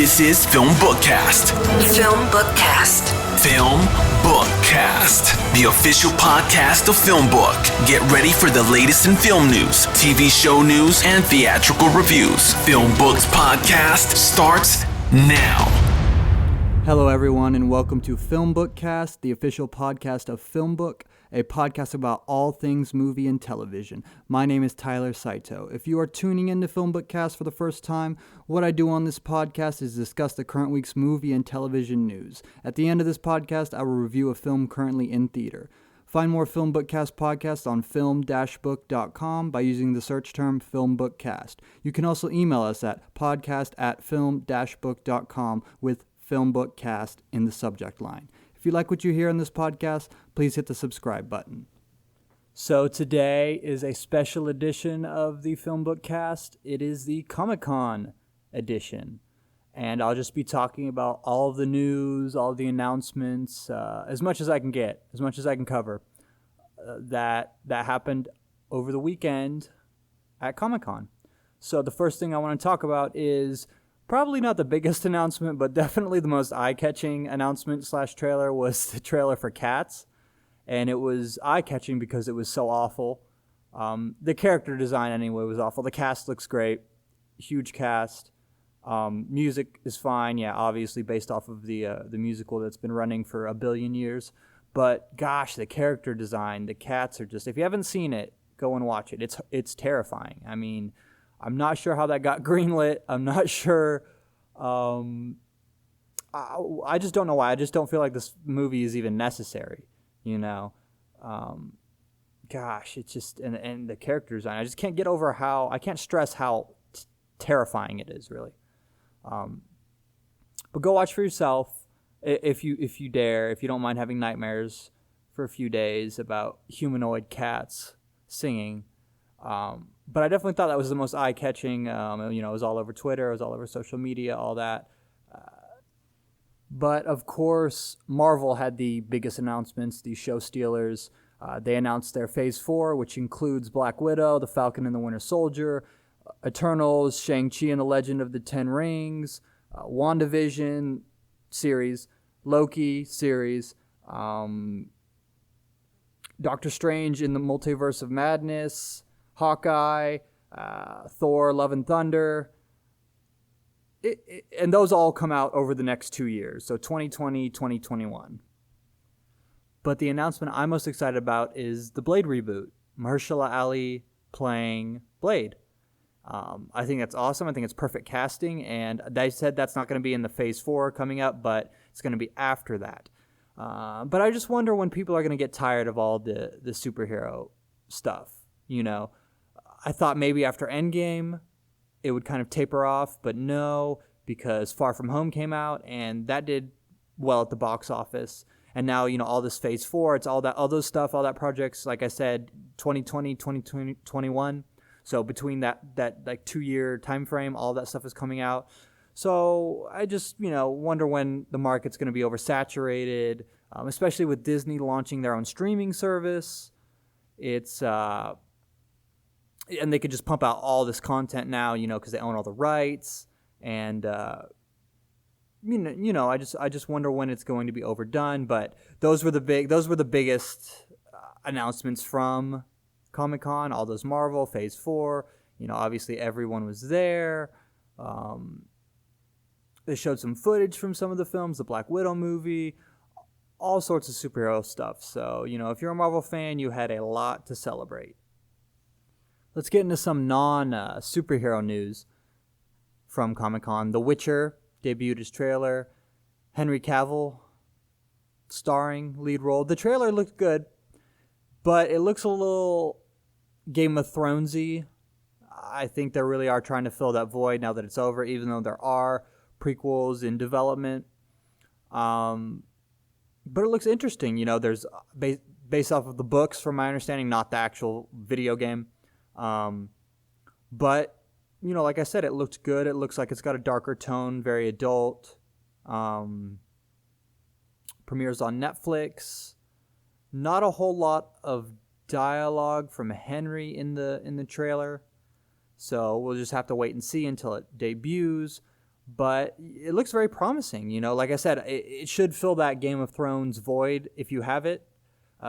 This is FilmBookCast. FilmBookCast. FilmBookCast, the official podcast of FilmBook. Get ready for the latest in film news, TV show news, and theatrical reviews. FilmBook's podcast starts now. Hello, everyone, and welcome to FilmBookCast, the official podcast of FilmBook, a podcast about all things movie and television. My name is Tyler Saito. If you are tuning into FilmBookCast for the first time, what I do on this podcast is discuss the current week's movie and television news. At the end of this podcast, I will review a film currently in theater. Find more FilmBookCast podcasts on film-book.com by using the search term FilmBookCast. You can also email us at podcast@film-book.com with FilmBookCast in the subject line. If you like what you hear on this podcast, please hit the subscribe button. So today is a special edition of the FilmBookCast. It is the Comic-Con edition. And I'll just be talking about all of the news, all of the announcements, as much as I can get, as much as I can cover, that happened over the weekend at Comic-Con. So the first thing I want to talk about is probably not the biggest announcement, but definitely the most eye-catching announcement/trailer was the trailer for Cats. And it was eye-catching because it was so awful. The character design, anyway, was awful. The cast looks great. Huge cast. Music is fine. Yeah, obviously based off of the musical that's been running for a billion years. But, gosh, the character design, the cats are just... If you haven't seen it, go and watch it. It's terrifying. I mean... I'm not sure how that got greenlit. I'm not sure. I just don't know why. I just don't feel like this movie is even necessary, you know. Gosh, it's just... And the character design, I just can't get over how... I can't stress how terrifying it is, really. But go watch for yourself if you dare, if you don't mind having nightmares for a few days about humanoid cats singing. But I definitely thought that was the most eye-catching. It was all over Twitter, it was all over social media, all that. But, of course, Marvel had the biggest announcements, the show stealers. They announced their Phase 4, which includes Black Widow, The Falcon and the Winter Soldier, Eternals, Shang-Chi and the Legend of the Ten Rings, WandaVision series, Loki series, Doctor Strange in the Multiverse of Madness, Hawkeye, Thor, Love and Thunder, and those all come out over the next 2 years, so 2020, 2021. But the announcement I'm most excited about is the Blade reboot, Mahershala Ali playing Blade. I think that's awesome. I think it's perfect casting, and they said that's not going to be in the Phase 4 coming up, but it's going to be after that. But I just wonder when people are going to get tired of all the superhero stuff, you know. I thought maybe after Endgame it would kind of taper off, but no, because Far From Home came out and that did well at the box office. And now, all this Phase 4, it's all those stuff, all that projects, like I said, 2020, 2021. So between that like 2-year time frame, all that stuff is coming out. So I just, wonder when the market's going to be oversaturated, especially with Disney launching their own streaming service. It's and they could just pump out all this content now, because they own all the rights. And, I just wonder when it's going to be overdone. But those were the biggest announcements from Comic-Con, all those Marvel, Phase 4. Obviously everyone was there. They showed some footage from some of the films, the Black Widow movie, all sorts of superhero stuff. So, if you're a Marvel fan, you had a lot to celebrate. Let's get into some non-superhero news from Comic-Con. The Witcher debuted his trailer. Henry Cavill starring lead role. The trailer looked good, but it looks a little Game of Thronesy. I think they really are trying to fill that void now that it's over, even though there are prequels in development. But it looks interesting. There's based off of the books, from my understanding, not the actual video game. But, like I said, it looked good. It looks like it's got a darker tone, very adult. Premieres on Netflix. Not a whole lot of dialogue from Henry in the trailer. So we'll just have to wait and see until it debuts. but it looks very promising. Like I said, it should fill that Game of Thrones void if you have it.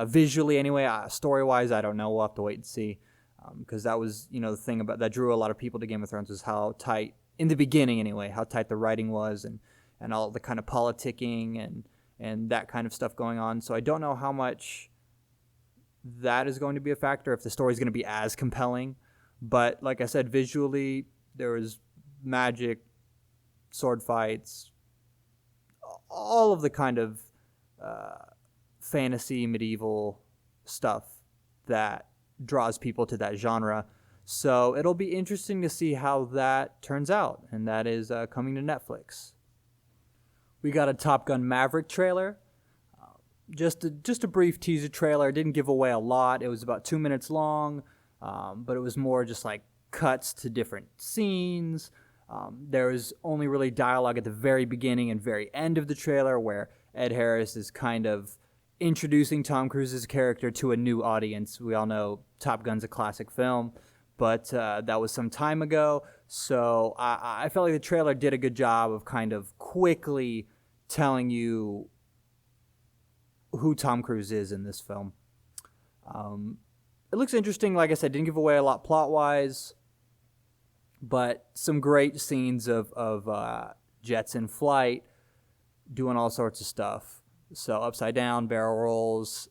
Visually, anyway, story-wise, I don't know. We'll have to wait and see, because that was, the thing about that drew a lot of people to Game of Thrones was how tight, in the beginning anyway, how tight the writing was and all the kind of politicking and that kind of stuff going on. So I don't know how much that is going to be a factor, if the story is going to be as compelling. But like I said, visually, there was magic, sword fights, all of the kind of fantasy, medieval stuff that draws people to that genre. So it'll be interesting to see how that turns out, and that is coming to Netflix. We got a Top Gun Maverick trailer. Just a brief teaser trailer. It didn't give away a lot. It was about 2 minutes long, but it was more just like cuts to different scenes. There was only really dialogue at the very beginning and very end of the trailer, where Ed Harris is kind of introducing Tom Cruise's character to a new audience. We all know Top Gun's a classic film, but that was some time ago. So I felt like the trailer did a good job of kind of quickly telling you who Tom Cruise is in this film. It looks interesting. Like I said, didn't give away a lot plot-wise, but some great scenes of jets in flight, doing all sorts of stuff. So upside down, barrel rolls,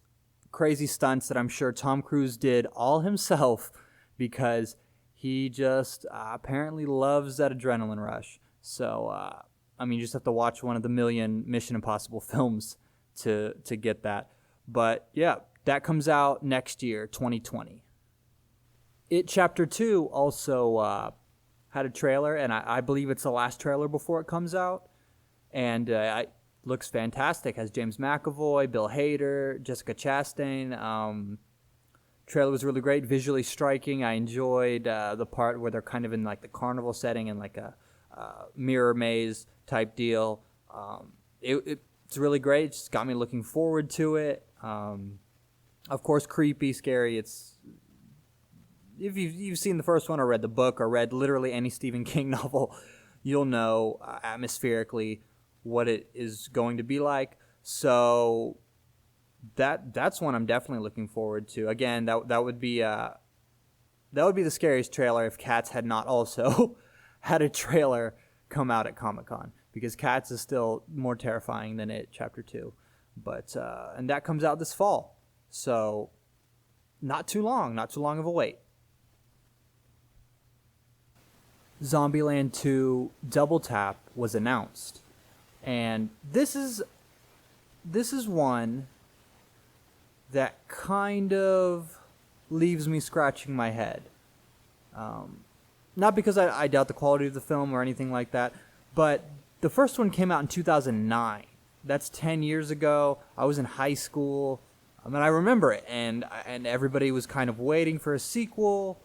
crazy stunts that I'm sure Tom Cruise did all himself, because he just apparently loves that adrenaline rush. So, you just have to watch one of the million Mission Impossible films to get that. But yeah, that comes out next year, 2020. It Chapter 2 also had a trailer, and I believe it's the last trailer before it comes out. And it looks fantastic. Has James McAvoy, Bill Hader, Jessica Chastain. Trailer was really great, visually striking. I enjoyed the part where they're kind of in like the carnival setting and like a mirror maze type deal. It's really great. It just got me looking forward to it. Of course, creepy, scary. It's if you've seen the first one or read the book or read literally any Stephen King novel, you'll know atmospherically what it is going to be like. So that's one I'm definitely looking forward to. Again, that would be the scariest trailer if Cats had not also had a trailer come out at Comic-Con, because Cats is still more terrifying than It Chapter 2. But and that comes out this fall. So not too long of a wait. Zombieland 2 Double Tap was announced. And this is one that kind of leaves me scratching my head. Not because I doubt the quality of the film or anything like that, but the first one came out in 2009. That's 10 years ago. I was in high school. I remember it, and everybody was kind of waiting for a sequel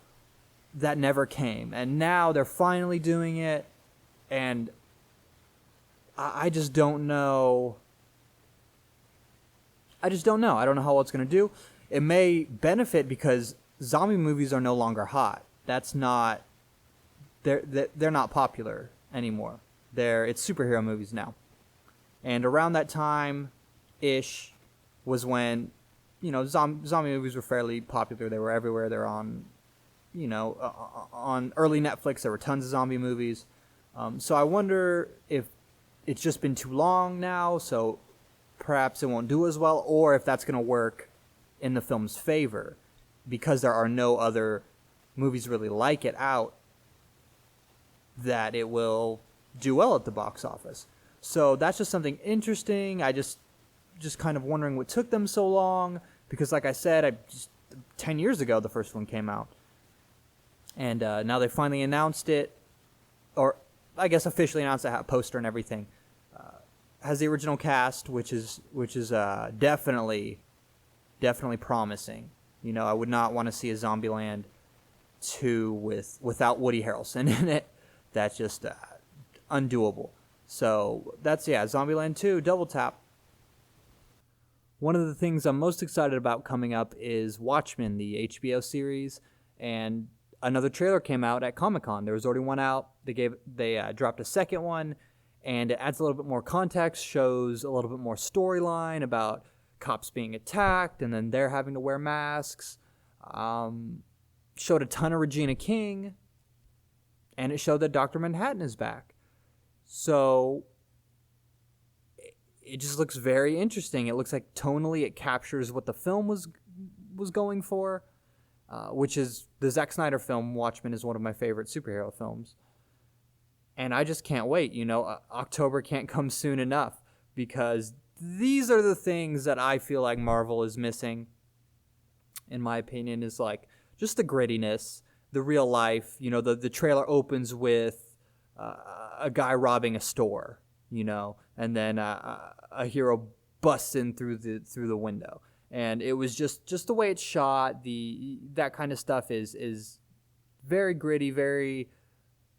that never came. And now they're finally doing it, and I just don't know. I don't know how well it's going to do. It may benefit because zombie movies are no longer hot. That's not... They're not popular anymore. It's superhero movies now. And around that time-ish was when, zombie movies were fairly popular. They were everywhere. They're on, on early Netflix. There were tons of zombie movies. So I wonder if it's just been too long now, so perhaps it won't do as well, or if that's going to work in the film's favor because there are no other movies really like it out, that it will do well at the box office. So that's just something interesting. I just kind of wondering what took them so long, because like I said, 10 years ago the first one came out, and now they finally announced it, or I guess officially announced it, had a poster and everything. Has the original cast, which is definitely promising. I would not want to see a Zombieland 2 without Woody Harrelson in it. That's just undoable. So that's, Zombieland 2, Double Tap. One of the things I'm most excited about coming up is Watchmen, the HBO series. And another trailer came out at Comic-Con. There was already one out. They dropped a second one, and it adds a little bit more context, shows a little bit more storyline about cops being attacked, and then they're having to wear masks. Showed a ton of Regina King, and it showed that Dr. Manhattan is back. So it just looks very interesting. It looks like tonally it captures what the film was going for, which is the Zack Snyder film, Watchmen, is one of my favorite superhero films. And I just can't wait. October can't come soon enough, because these are the things that I feel like Marvel is missing, in my opinion, is like just the grittiness, the real life. The trailer opens with a guy robbing a store, and then a hero busts in through the window. And it was just the way it's shot, that kind of stuff is very gritty,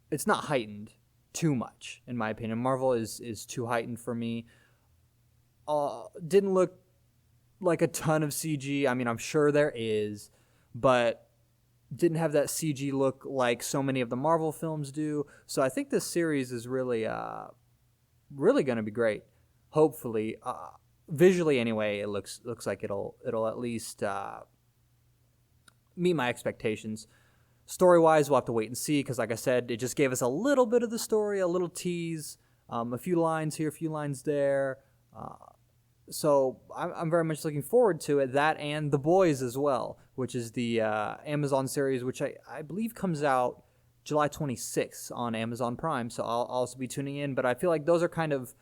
it's not heightened too much, in my opinion. Marvel is too heightened for me. Didn't look like a ton of CG. I mean, I'm sure there is, but didn't have that CG look like so many of the Marvel films do. So I think this series is really going to be great. Hopefully, visually anyway, it looks like it'll at least meet my expectations. Story-wise, we'll have to wait and see, because like I said, it just gave us a little bit of the story, a little tease, a few lines here, a few lines there. So I'm very much looking forward to it. That and The Boys as well, which is the Amazon series, which I believe comes out July 26th on Amazon Prime. So I'll also be tuning in. But I feel like those are kind of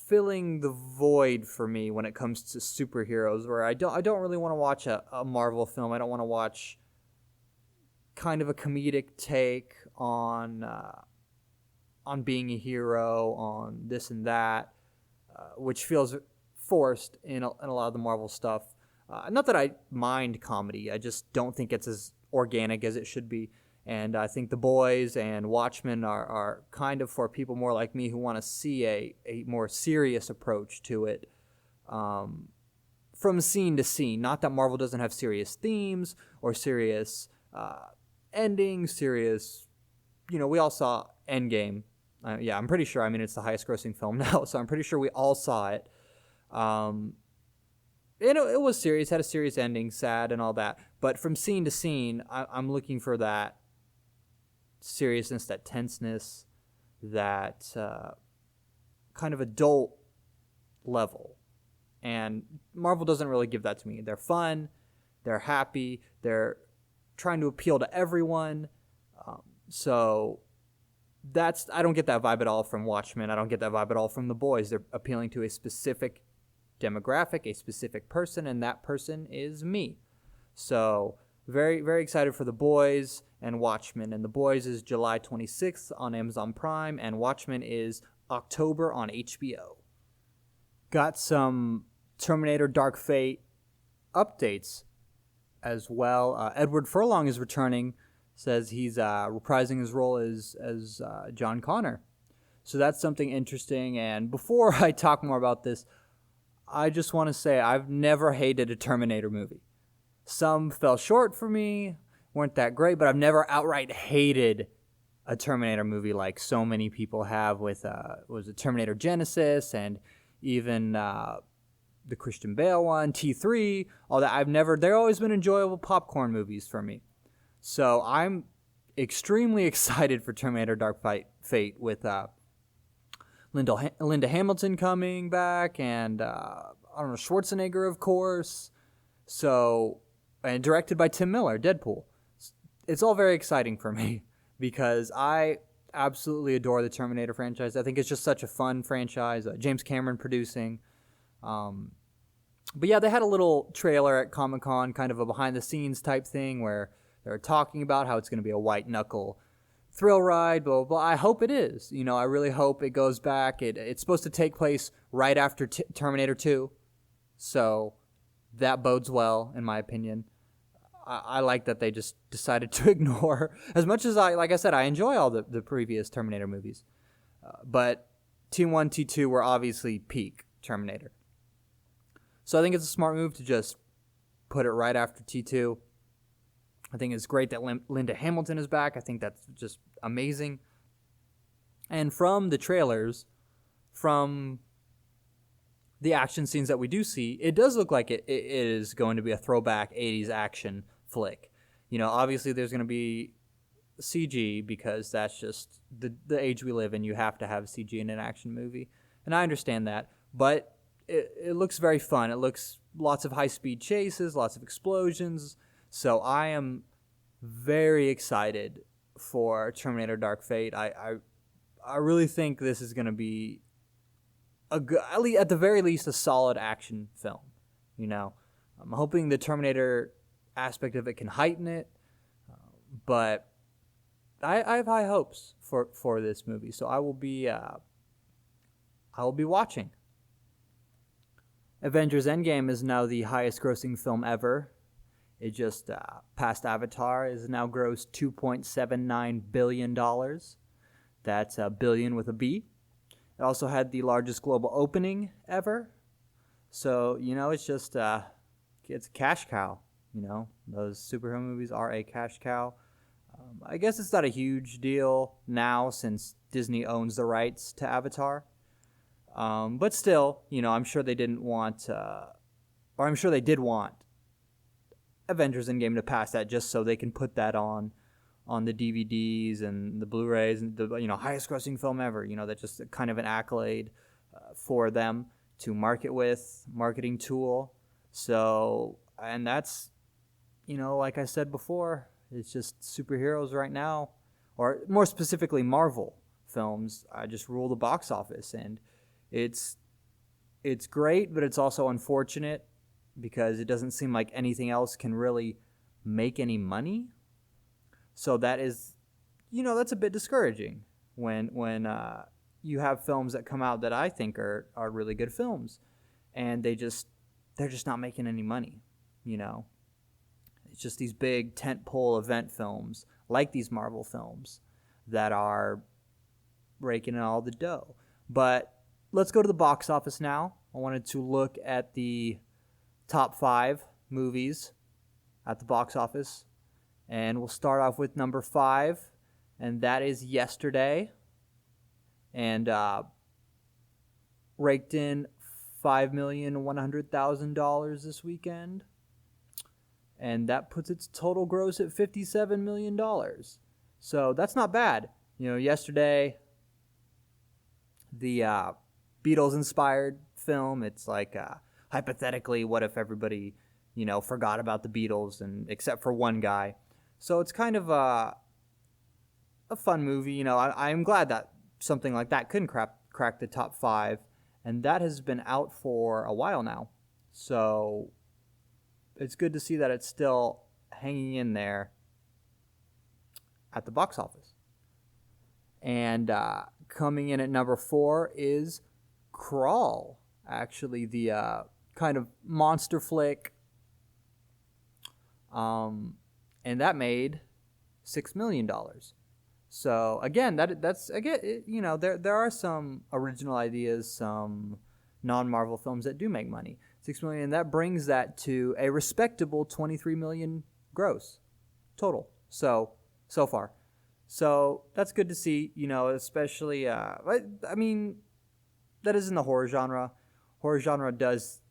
filling the void for me when it comes to superheroes, where I don't really want to watch a Marvel film. I don't want to watch kind of a comedic take on being a hero, on this and that. Which feels forced in a lot of the Marvel stuff. Not that I mind comedy, I just don't think it's as organic as it should be. And I think The Boys and Watchmen are kind of for people more like me who want to see a more serious approach to it, from scene to scene. Not that Marvel doesn't have serious themes or serious endings, serious... we all saw Endgame. I'm pretty sure. I mean, it's the highest grossing film now, so I'm pretty sure we all saw it. It was serious, had a serious ending, sad and all that. But from scene to scene, I'm looking for that seriousness, that tenseness, that kind of adult level. And Marvel doesn't really give that to me. They're fun, they're happy, they're trying to appeal to everyone. So... I don't get that vibe at all from Watchmen. I don't get that vibe at all from The Boys. They're appealing to a specific demographic, a specific person, and that person is me. So very, very excited for The Boys and Watchmen. And The Boys is July 26th on Amazon Prime, and Watchmen is October on HBO. Got some Terminator Dark Fate updates as well. Edward Furlong is returning. Says he's reprising his role as John Connor. So that's something interesting. And before I talk more about this, I just want to say I've never hated a Terminator movie. Some fell short for me, weren't that great, but I've never outright hated a Terminator movie like so many people have with was it Terminator Genesis, and even the Christian Bale one, T3, all that. They've always been enjoyable popcorn movies for me. So I'm extremely excited for Terminator Dark Fate with Linda Hamilton coming back, and Arnold Schwarzenegger, of course. So, and directed by Tim Miller, Deadpool. It's all very exciting for me because I absolutely adore the Terminator franchise. I think it's just such a fun franchise. James Cameron producing. But yeah, they had a little trailer at Comic-Con, kind of a behind-the-scenes type thing where they were talking about how it's going to be a white-knuckle thrill ride, blah, blah, blah. I hope it is. I really hope it goes back. It's supposed to take place right after Terminator 2, so that bodes well, in my opinion. I like that they just decided to ignore, as much as like I said, I enjoy all the previous Terminator movies. But T1, T2 were obviously peak Terminator. So I think it's a smart move to just put it right after T2. I think it's great that Linda Hamilton is back. I think that's just amazing. And from the trailers, from the action scenes that we do see, it does look like it is going to be a throwback 80s action flick. Obviously there's going to be CG because that's just the age we live in. You have to have CG in an action movie. And I understand that. But it looks very fun. It looks lots of high-speed chases, lots of explosions. So I am very excited for Terminator Dark Fate. I really think this is going to be at the very least a solid action film. I'm hoping the Terminator aspect of it can heighten it, but I have high hopes for this movie. So I will be watching. Avengers Endgame is now the highest grossing film ever. It just passed Avatar. Is now grossed $2.79 billion. That's a billion with a B. It also had the largest global opening ever. So, it's just, it's a cash cow. Those superhero movies are a cash cow. I guess it's not a huge deal now since Disney owns the rights to Avatar. But still, I'm sure they didn't want, or I'm sure they did want Avengers Endgame to pass that just so they can put that on the DVDs and the Blu-rays and the highest grossing film ever. That's just kind of an accolade for them to market with, marketing tool. So, and that's, like I said before, it's just superheroes right now, or more specifically Marvel films, just rule the box office. And it's great, but it's also unfortunate because it doesn't seem like anything else can really make any money. So that is, that's a bit discouraging when you have films that come out that I think are really good films, and they're just not making any money. It's just these big tentpole event films like these Marvel films that are raking in all the dough. But let's go to the box office now. I wanted to look at the top 5 movies at the box office. And we'll start off with number 5, and that is Yesterday. And raked in $5,100,000 this weekend. And that puts its total gross at $57 million. So that's not bad. Yesterday, the Beatles-inspired film, it's like hypothetically, what if everybody, forgot about the Beatles and except for one guy. So it's kind of a fun movie. I'm glad that something like that couldn't crack the top 5, and that has been out for a while now. So it's good to see that it's still hanging in there at the box office. And coming in at number 4 is Crawl, actually the kind of monster flick. And that made $6 million. So again, that's again, there are some original ideas, some non-Marvel films that do make money. $6 million, and that brings that to a respectable $23 million gross total. So far. So that's good to see, especially, that is in the horror genre. Horror genre does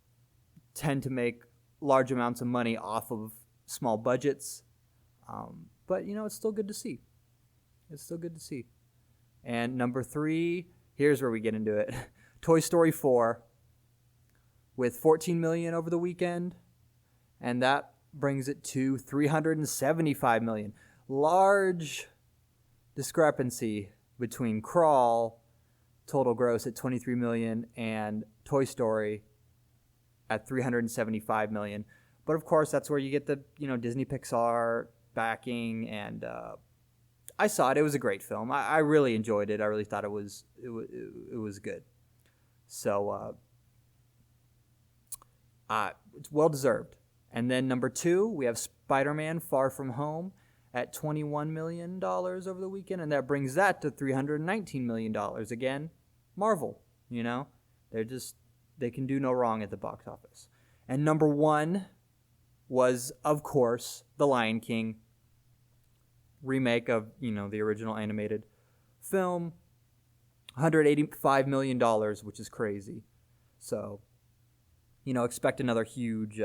tend to make large amounts of money off of small budgets. But, it's still good to see. It's still good to see. And number 3, here's where we get into it. Toy Story 4 with $14 million over the weekend. And that brings it to $375 million. Large discrepancy between Crawl, total gross at $23 million, and Toy Story at $375 million. But of course, that's where you get the Disney Pixar backing, and I saw it. It was a great film. I really enjoyed it. I really thought it was good. So it's well deserved. And then number 2, we have Spider-Man: Far From Home at $21 million over the weekend, and that brings that to $319 million. Again, Marvel. They can do no wrong at the box office. And number 1 was, of course, The Lion King remake of, the original animated film. $185 million, which is crazy. So, expect another huge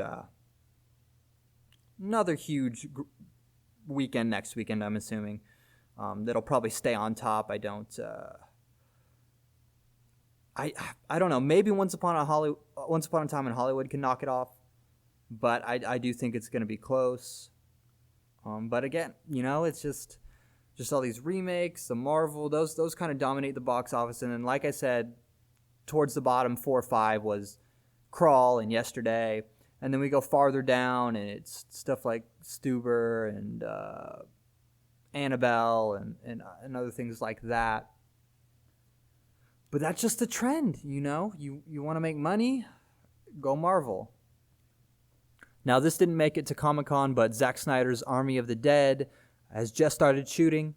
weekend next weekend, I'm assuming. That'll probably stay on top. I don't know. Maybe Once Upon a Time in Hollywood can knock it off, but I do think it's going to be close. But again, it's just all these remakes, the Marvel, those kind of dominate the box office. And then, like I said, towards the bottom, 4 or 5 was Crawl and Yesterday. And then we go farther down, and it's stuff like Stuber and Annabelle and other things like that. But that's just the trend, You want to make money? Go Marvel. Now, this didn't make it to Comic-Con, but Zack Snyder's Army of the Dead has just started shooting.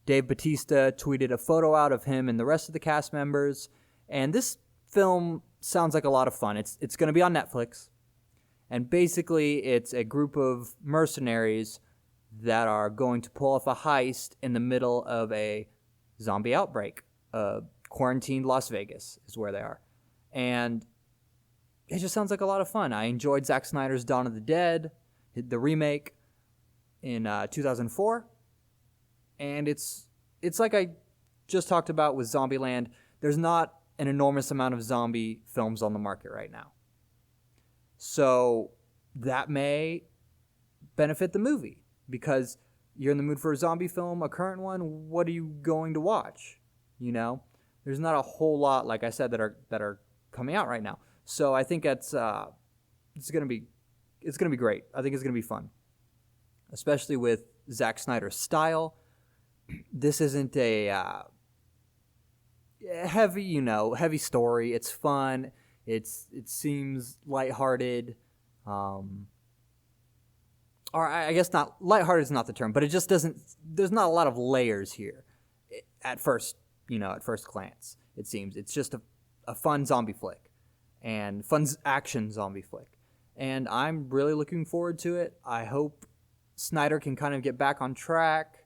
Dave Bautista tweeted a photo out of him and the rest of the cast members. And this film sounds like a lot of fun. It's going to be on Netflix. And basically, it's a group of mercenaries that are going to pull off a heist in the middle of a zombie outbreak. Quarantined Las Vegas is where they are. And it just sounds like a lot of fun. I enjoyed Zack Snyder's Dawn of the Dead, the remake in 2004. And it's like I just talked about with Zombieland. There's not an enormous amount of zombie films on the market right now. So that may benefit the movie because you're in the mood for a zombie film, a current one. What are you going to watch? There's not a whole lot, like I said, that are coming out right now. So I think it's gonna be great. I think it's gonna be fun, especially with Zack Snyder's style. This isn't a heavy story. It's fun. It seems lighthearted. Or I guess not. Lighthearted is not the term, but it just doesn't. There's not a lot of layers here. At first glance, it seems it's just a fun zombie flick, and fun action zombie flick, and I'm really looking forward to it. I hope Snyder can kind of get back on track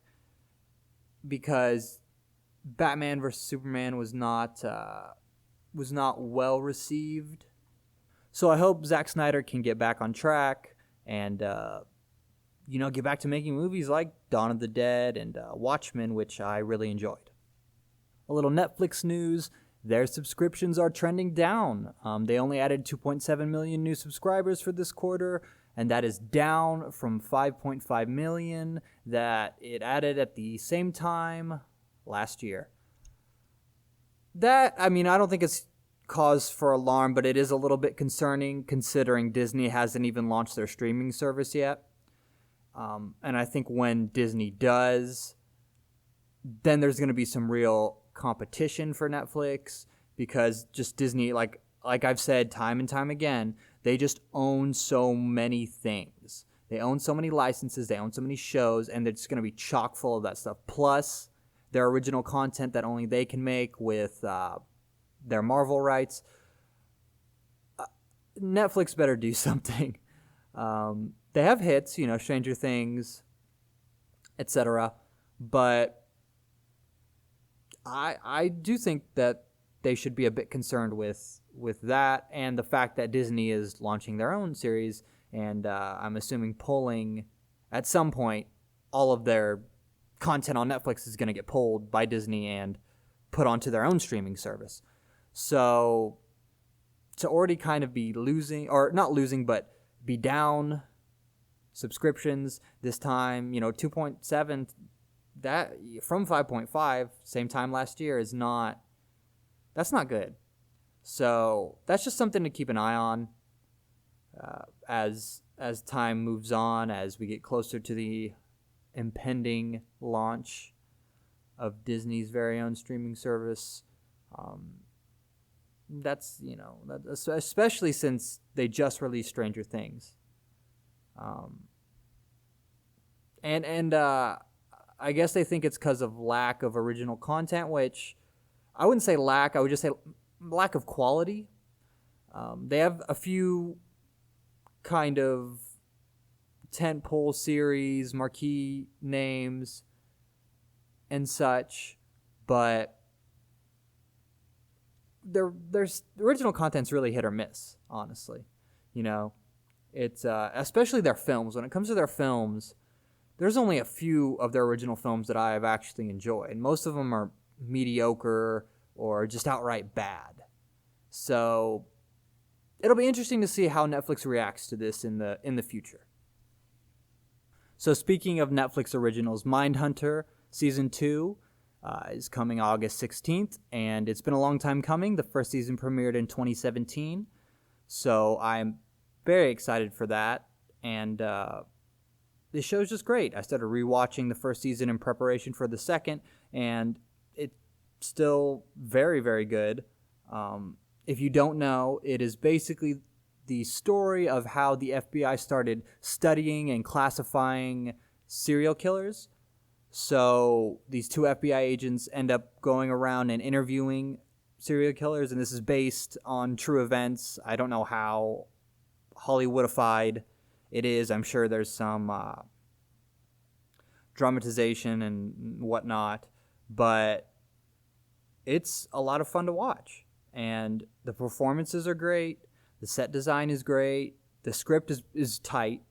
because Batman vs Superman was not well received. So I hope Zack Snyder can get back on track and get back to making movies like Dawn of the Dead and Watchmen, which I really enjoyed. A little Netflix news. Their subscriptions are trending down. They only added 2.7 million new subscribers for this quarter, and that is down from 5.5 million that it added at the same time last year. I don't think it's cause for alarm, but it is a little bit concerning considering Disney hasn't even launched their streaming service yet. And I think when Disney does, then there's going to be some real competition for Netflix because just Disney, like I've said time and time again, they just own so many things. They own so many licenses, they own so many shows, and they're just going to be chock full of that stuff. Plus, their original content that only they can make with their Marvel rights. Netflix better do something. They have hits, Stranger Things, etc. But I do think that they should be a bit concerned with that and the fact that Disney is launching their own series, and I'm assuming pulling at some point all of their content on Netflix is going to get pulled by Disney and put onto their own streaming service. So to already kind of be losing, or not losing, but be down subscriptions this time, 2.7, that from 5.5 same time last year that's not good. So that's just something to keep an eye on as time moves on, as we get closer to the impending launch of Disney's very own streaming service. That's especially since they just released Stranger Things. And I guess they think it's because of lack of original content, which I wouldn't say lack. I would just say lack of quality. They have a few kind of tentpole series, marquee names, and such, but there's original content's really hit or miss, honestly. It's especially their films. When it comes to their films, there's only a few of their original films that I have actually enjoyed. Most of them are mediocre or just outright bad. So it'll be interesting to see how Netflix reacts to this in the future. So speaking of Netflix originals, Mindhunter Season 2 is coming August 16th, and it's been a long time coming. The first season premiered in 2017, so I'm very excited for that, and this show's just great. I started rewatching the first season in preparation for the second, and it's still very, very good. If you don't know, it is basically the story of how the FBI started studying and classifying serial killers. So these two FBI agents end up going around and interviewing serial killers, and this is based on true events. I don't know how Hollywoodified it is. I'm sure there's some dramatization and whatnot, but it's a lot of fun to watch. And the performances are great. The set design is great. The script is tight.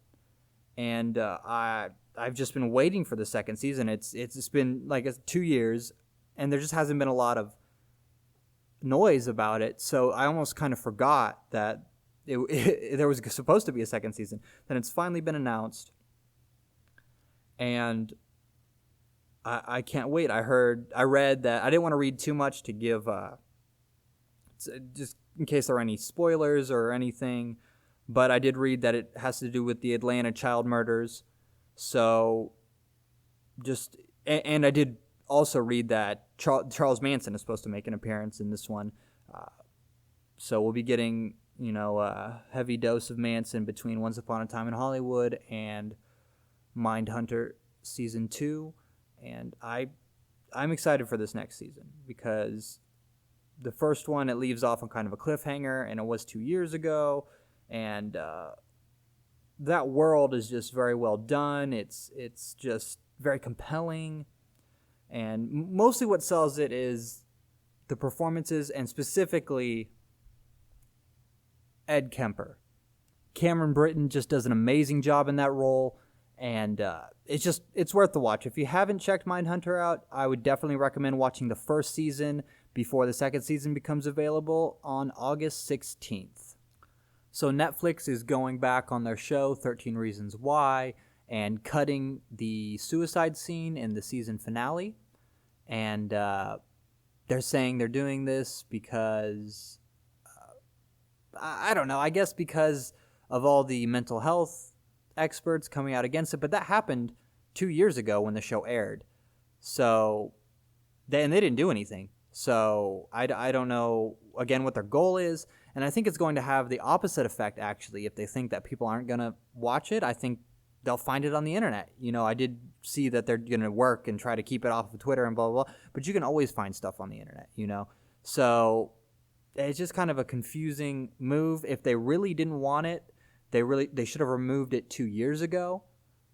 And I've just been waiting for the second season. It's been like 2 years, and there just hasn't been a lot of noise about it. So I almost kind of forgot that there was supposed to be a second season. Then it's finally been announced, and I can't wait. I read that I didn't want to read too much to give just in case there are any spoilers or anything, but I did read that it has to do with the Atlanta child murders. So and I did also read that Charles Manson is supposed to make an appearance in this one. So we'll be getting, a heavy dose of Manson between Once Upon a Time in Hollywood and Mindhunter Season 2. And I'm excited for this next season because the first one, it leaves off on kind of a cliffhanger, and it was 2 years ago. And that world is just very well done. It's just very compelling. And mostly what sells it is the performances, and specifically Ed Kemper. Cameron Britton just does an amazing job in that role, and it's worth the watch. If you haven't checked Mindhunter out, I would definitely recommend watching the first season before the second season becomes available on August 16th. So Netflix is going back on their show, 13 Reasons Why, and cutting the suicide scene in the season finale. And they're saying they're doing this because, I don't know, I guess because of all the mental health experts coming out against it. But that happened 2 years ago when the show aired. So, they didn't do anything. So I don't know, again, what their goal is. And I think it's going to have the opposite effect, actually. If they think that people aren't going to watch it, I think they'll find it on the internet. I did see that they're going to work and try to keep it off of Twitter and blah, blah, blah. But you can always find stuff on the internet, So it's just kind of a confusing move. If they really didn't want it, they should have removed it 2 years ago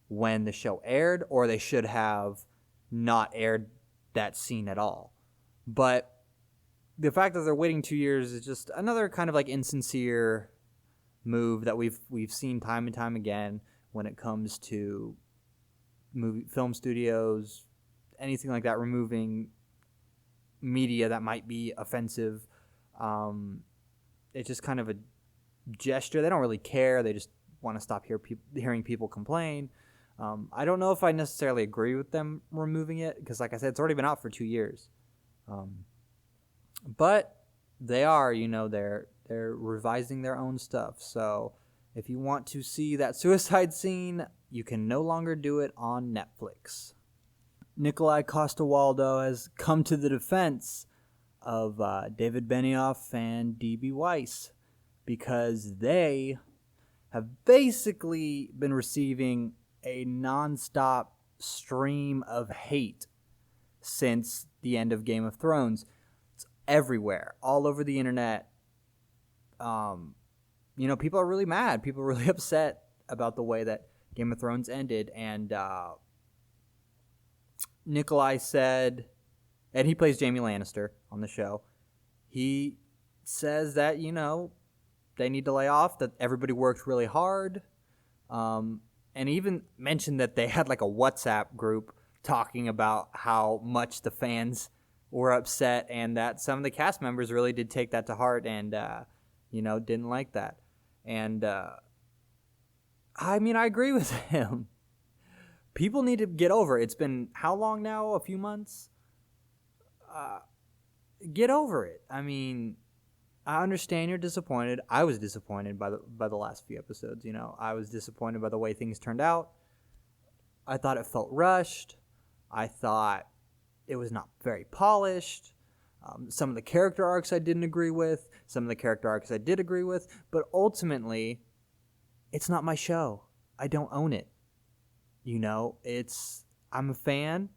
when the show aired, or they should have not aired that scene at all. But the fact that they're waiting 2 years is just another kind of like insincere move that we've seen time and time again when it comes to film studios, anything like that, removing media that might be offensive. It's just kind of a gesture. They don't really care. They just want to stop hearing people complain. I don't know if I necessarily agree with them removing it because, like I said, it's already been out for 2 years. But they are, they're revising their own stuff. So if you want to see that suicide scene, you can no longer do it on Netflix. Nikolai Coster-Waldau has come to the defense of David Benioff and D.B. Weiss because they have basically been receiving a nonstop stream of hate since the end of Game of Thrones. It's everywhere, all over the internet. People are really mad. People are really upset about the way that Game of Thrones ended, and Nikolai said, and he plays Jaime Lannister on the show, he says that, they need to lay off, that everybody worked really hard, and even mentioned that they had like a WhatsApp group talking about how much the fans were upset, and that some of the cast members really did take that to heart and, didn't like that. And, I agree with him. People need to get over it. It's been how long now? A few months? Get over it. I understand you're disappointed. I was disappointed by the last few episodes. I was disappointed by the way things turned out. I thought it felt rushed. I thought it was not very polished. Some of the character arcs I didn't agree with. Some of the character arcs I did agree with. But ultimately, it's not my show. I don't own it. I'm a fan.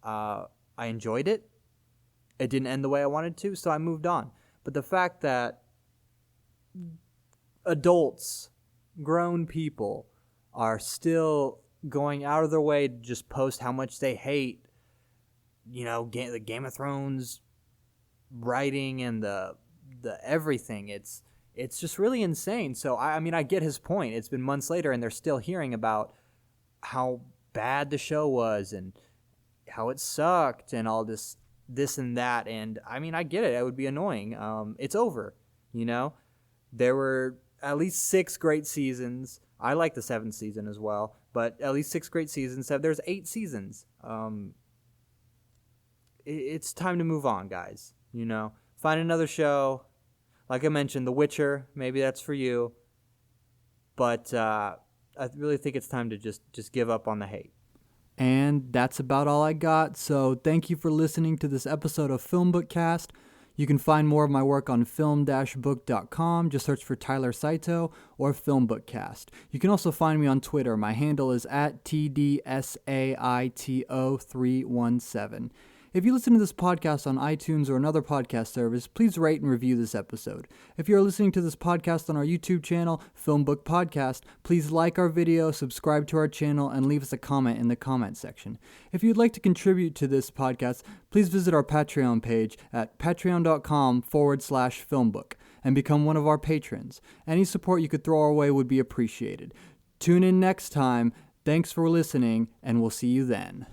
I enjoyed it. It didn't end the way I wanted to, so I moved on. But the fact that adults, grown people, are still going out of their way to just post how much they hate, the Game of Thrones writing and the everything, it's just really insane. So I get his point. It's been months later and they're still hearing about how bad the show was and how it sucked and all this and that. And I get it. It would be annoying. It's over. There were at least 6 great seasons. I like the 7th season as well, but at least 6 great seasons. There's 8 seasons. It's time to move on, guys. Find another show. Like I mentioned, The Witcher, maybe that's for you. But I really think it's time to just give up on the hate. And that's about all I got. So thank you for listening to this episode of FilmBookCast. You can find more of my work on film-book.com. Just search for Tyler Saito or FilmBookCast. You can also find me on Twitter. My handle is @TDSAITO317. If you listen to this podcast on iTunes or another podcast service, please rate and review this episode. If you're listening to this podcast on our YouTube channel, FilmBook Podcast, please like our video, subscribe to our channel, and leave us a comment in the comment section. If you'd like to contribute to this podcast, please visit our Patreon page at patreon.com/FilmBook and become one of our patrons. Any support you could throw our way would be appreciated. Tune in next time. Thanks for listening, and we'll see you then.